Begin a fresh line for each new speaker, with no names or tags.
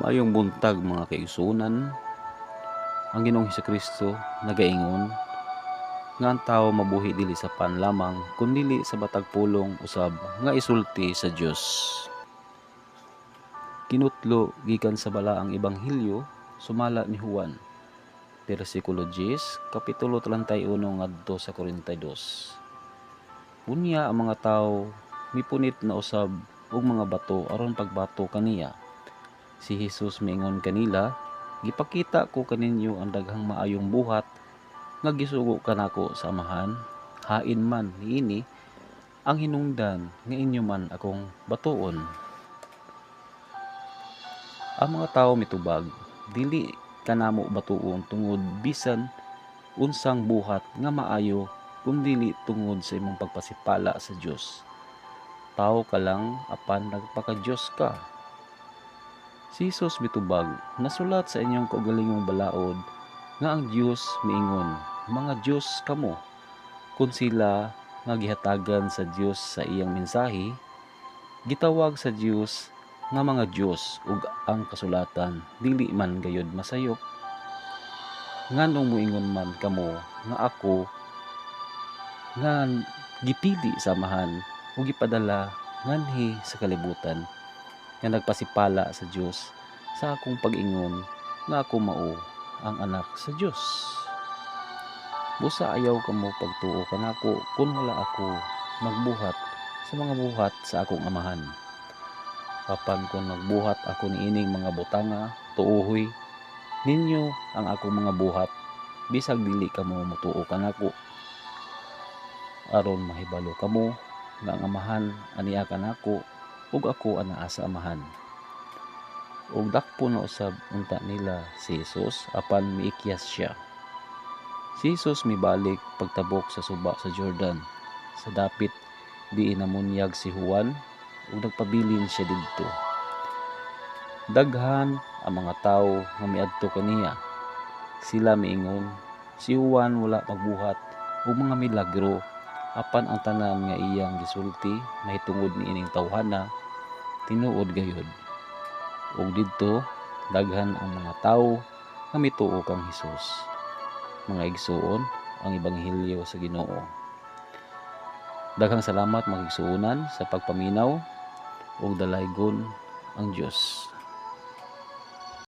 Maayong buntag mga kaigsunan. Ang Ginoong Hesukristo nagaingon nga ang tawo mabuhi dili sa pan lamang kundi sa batag pulong usab nga isulti sa Dios. Kinutlo gikan sa balaang ebanghelyo sumala ni Juan. Bersikulo 10, kapitulo 31 ngadto sa 42. Unya ang mga tawo mipunit na usab og mga bato aron pagbato kaniya. Si Jesus miingon kanila, "Gipakita ko kaninyo ang daghang maayong buhat nga gisugo kanako sa Amahan. Hain man niini ang hinungdan nga inyo man akong batuon." Ang mga tawo mitubag, dili kanamo batuon tungod bisan unsang buhat nga maayo kundi tungod sa imong pagpasipala sa Dios. Tawo ka lang apan nagpaka-Dios ka. Si Jesus mitubag, nasulat sa inyong kaugalingong balaod nga ang Dios miingon, "Mga Dios kamo." Kung sila nga gihatagan sa Dios sa iyang mensahe, gitawag sa Dios nga mga Dios ug ang kasulatan dili man gayud masayop. Nganong moingon man kamo nga ako nga gipili sa Amahan ug gipadala nganhi sa kalibutan nga nagpasipala sa Dios sa akong pag-ingon nga ako mao ang anak sa Dios. Busa ayaw kamo pagtuo kanako kung wala ako magbuhat sa mga buhat sa akong Amahan. Apan kung nagbuhat ako niining mga butanga, tuohoy ninyo ang akong mga buhat, bisag dili kamo motuo kanako. Aron mahibalo kamo nga ang Amahan aniya kanako ug ako anaa sa Amahan. Ug dakpo na usab unta nila si Jesus apan miikyas siya. Si Jesus mibalik pagtabok sa suba sa Jordan. Sa dapit diin namunyag si Juan ug nagpabilin siya didto. Daghan ang mga tawo nga miadto kaniya. Sila miingon, si Juan wala magbuhat og mga milagro apan ang tanan nga iyang gisulti mahitungod niining tawhana tinuod gayud. Ug didto daghan ang mga tawo nga mituo kang Hesus. Mga igsuon ang ebanghelyo sa Ginoo. Daghang salamat mga igsuonan sa pagpaminaw ug dalaygon ang Dios.